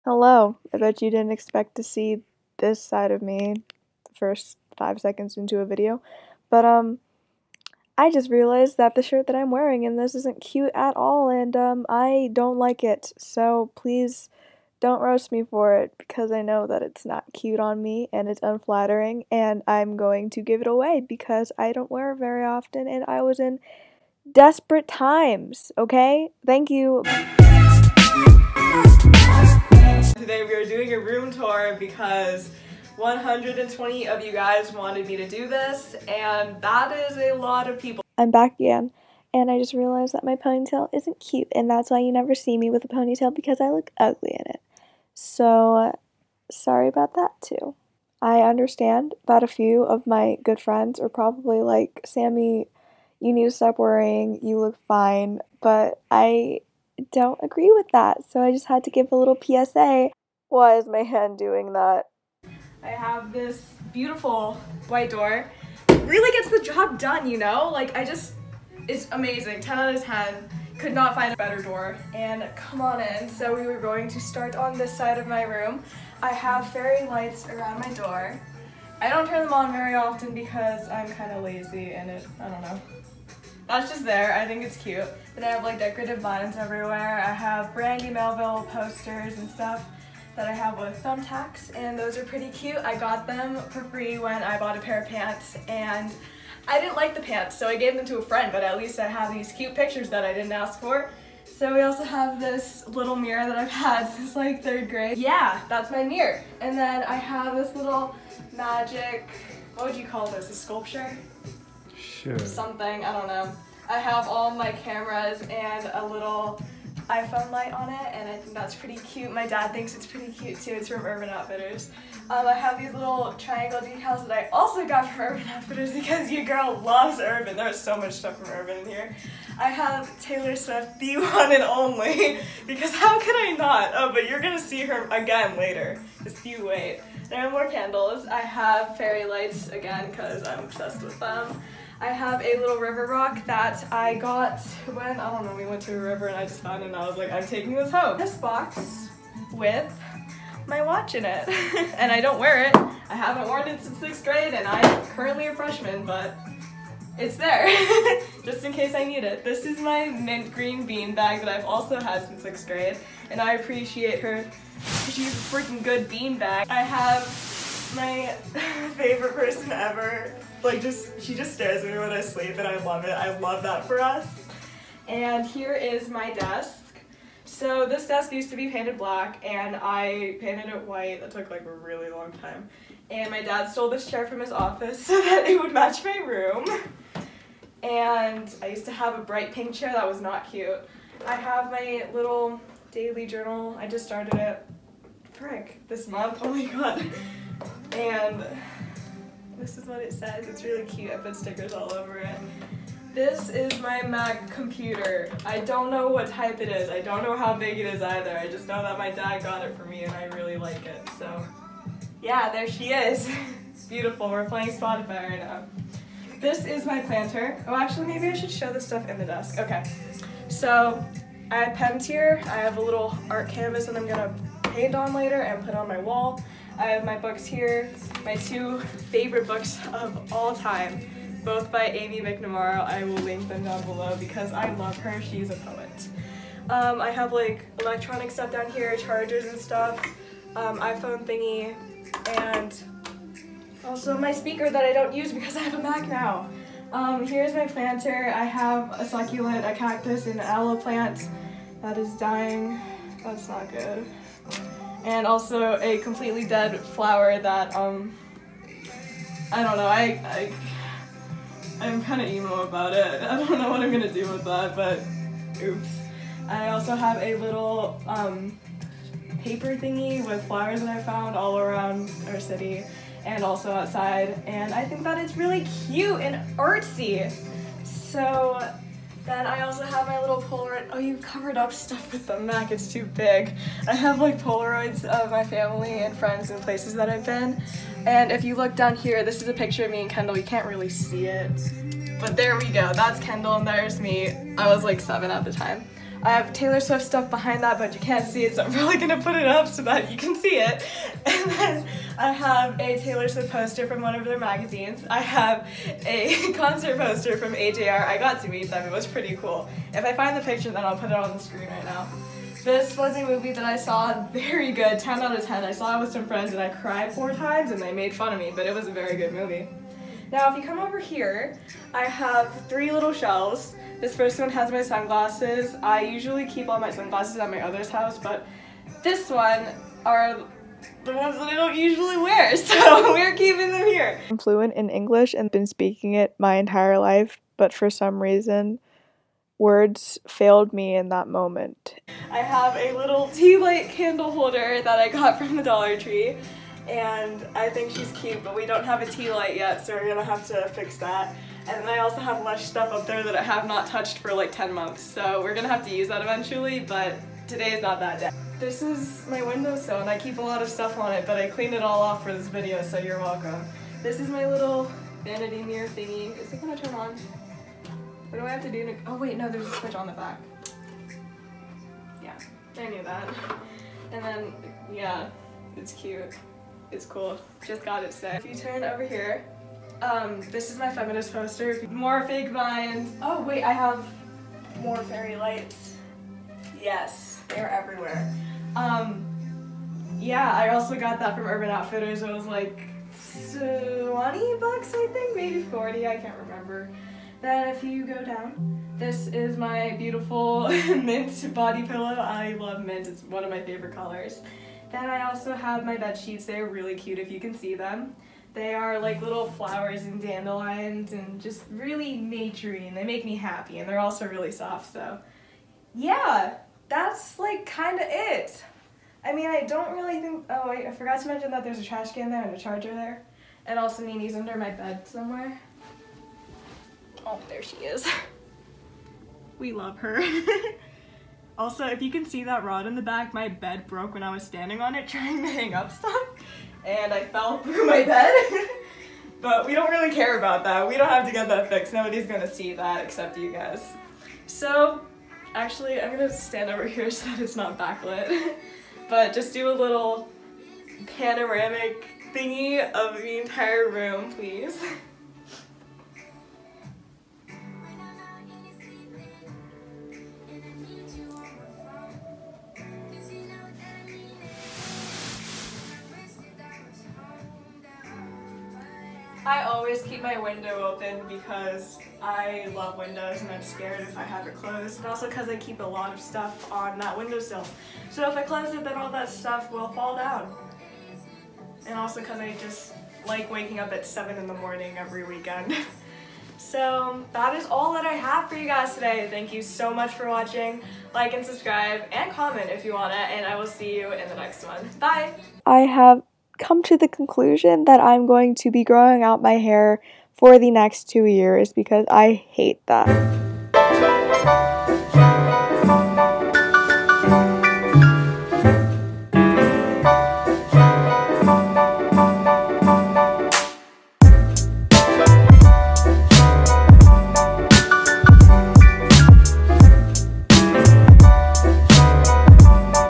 Hello. I bet you didn't expect to see this side of me the first 5 seconds into a video. But I just realized that the shirt that I'm wearing in this isn't cute at all, and I don't like it. So please don't roast me for it, because I know that it's not cute on me and it's unflattering, and I'm going to give it away because I don't wear it very often and I was in desperate times, okay? Thank you. Today we are doing a room tour because 120 of you guys wanted me to do this, and that is a lot of people. I'm back again, and I just realized that my ponytail isn't cute, and that's why you never see me with a ponytail, because I look ugly in it. So, sorry about that too. I understand that a few of my good friends are probably like, Sammy, you need to stop worrying, you look fine, but I don't agree with that, so I just had to give a little PSA. Why is my hand doing that? I have this beautiful white door. It really gets the job done, you know? Like, it's amazing. 10 out of 10. Could not find a better door. And come on in. So we were going to start on this side of my room. I have fairy lights around my door. I don't turn them on very often because I'm kind of lazy and I don't know. That's just there. I think it's cute. Then I have like decorative vines everywhere. I have Brandy Melville posters and stuff that I have with thumbtacks, and those are pretty cute. I got them for free when I bought a pair of pants, and I didn't like the pants, so I gave them to a friend, but at least I have these cute pictures that I didn't ask for. So we also have this little mirror that I've had since like 3rd grade. Yeah, that's my mirror. And then I have this little magic, what would you call this, a sculpture? Sure. Something, I don't know. I have all my cameras and a little iPhone light on it, and I think that's pretty cute. My dad thinks it's pretty cute too. It's from Urban Outfitters. I have these little triangle decals that I also got from Urban Outfitters because your girl loves Urban. There's so much stuff from Urban in here. I have Taylor Swift, the one and only, because how could I not? Oh, but you're gonna see her again later. Just you wait. There are more candles. I have fairy lights again because I'm obsessed with them. I have a little river rock that I got when, I don't know, we went to a river and I just found it and I was like, I'm taking this home. This box with my watch in it. And I don't wear it. I haven't worn it since 6th grade and I'm currently a freshman, but it's there. Just in case I need it. This is my mint green bean bag that I've also had since 6th grade, and I appreciate her. She's a freaking good bean bag. I have my favorite person ever. Like, she just stares at me when I sleep, and I love it. I love that for us. And here is my desk. So this desk used to be painted black, and I painted it white. That took like a really long time. And my dad stole this chair from his office so that it would match my room. And I used to have a bright pink chair that was not cute. I have my little daily journal. I just started it, this month. Oh my god. And this is what it says. It's really cute. I put stickers all over it. This is my Mac computer. I don't know what type it is. I don't know how big it is either. I just know that my dad got it for me and I really like it. So yeah, there she is. It's beautiful. We're playing Spotify right now. This is my planter. Oh, actually, maybe I should show this stuff in the desk. Okay. So I have pens here. I have a little art canvas that I'm gonna paint on later and put on my wall. I have my books here, my 2 favorite books of all time, both by Amy McNamara. I will link them down below because I love her. She's a poet. I have like electronic stuff down here, chargers and stuff, iPhone thingy, and also my speaker that I don't use because I have a Mac now. Here's my planter. I have a succulent, a cactus, and an aloe plant that is dying. That's not good. And also a completely dead flower that, I don't know, I'm kind of emo about it. I don't know what I'm gonna do with that, but oops. I also have a little, paper thingy with flowers that I found all around our city and also outside, and I think that it's really cute and artsy. So then I also have my little Polaroid. Oh, you covered up stuff with the Mac, it's too big. I have like Polaroids of my family and friends and places that I've been. And if you look down here, this is a picture of me and Kendall. You can't really see it, but there we go. That's Kendall and there's me. I was like 7 at the time. I have Taylor Swift stuff behind that, but you can't see it, so I'm probably gonna put it up so that you can see it. And then I have a Taylor Swift poster from one of their magazines. I have a concert poster from AJR. I got to meet them, it was pretty cool. If I find the picture, then I'll put it on the screen right now. This was a movie that I saw, very good, 10 out of 10. I saw it with some friends and I cried 4 times and they made fun of me, but it was a very good movie. Now if you come over here, I have 3 little shelves. This first one has my sunglasses. I usually keep all my sunglasses at my other's house, but this one are the ones that I don't usually wear, so we're keeping them here. I'm fluent in English and been speaking it my entire life, but for some reason, words failed me in that moment. I have a little tea light candle holder that I got from the Dollar Tree, and I think she's cute, but we don't have a tea light yet, so we're gonna have to fix that. And then I also have Lush stuff up there that I have not touched for like 10 months, so we're gonna have to use that eventually, but today is not that day. This is my windowsill, and I keep a lot of stuff on it, but I cleaned it all off for this video, so you're welcome. This is my little vanity mirror thingy. Is it gonna turn on? What do I have to do to— oh wait, no, there's a switch on the back. Yeah, I knew that. And then, yeah, it's cute. It's cool. Just got it today. If you turn over here, this is my feminist poster. More fake vines. Oh wait, I have more fairy lights. Yes, they're everywhere. Yeah, I also got that from Urban Outfitters. It was like 20 bucks, I think, maybe 40, I can't remember. Then if you go down, this is my beautiful mint body pillow. I love mint, it's one of my favorite colors. Then I also have my bed sheets. They're really cute if you can see them. They are like little flowers and dandelions and just really naturey, and they make me happy, and they're also really soft, so yeah, that's like kind of it. I mean, I don't really think— oh wait, I forgot to mention that there's a trash can there and a charger there, and also Nini's under my bed somewhere. Oh, there she is. We love her. Also, if you can see that rod in the back, my bed broke when I was standing on it trying to hang up stuff, and I fell through my bed. But we don't really care about that. We don't have to get that fixed. Nobody's gonna see that except you guys. So, actually, I'm gonna stand over here so that it's not backlit. But just do a little panoramic thingy of the entire room, please. I always keep my window open because I love windows and I'm scared if I have it closed, and also because I keep a lot of stuff on that windowsill. So if I close it, then all that stuff will fall down. And also because I just like waking up at 7 in the morning every weekend. So that is all that I have for you guys today. Thank you so much for watching. Like and subscribe and comment if you wanna, and I will see you in the next one. Bye! I have come to the conclusion that I'm going to be growing out my hair for the next 2 years because I hate that.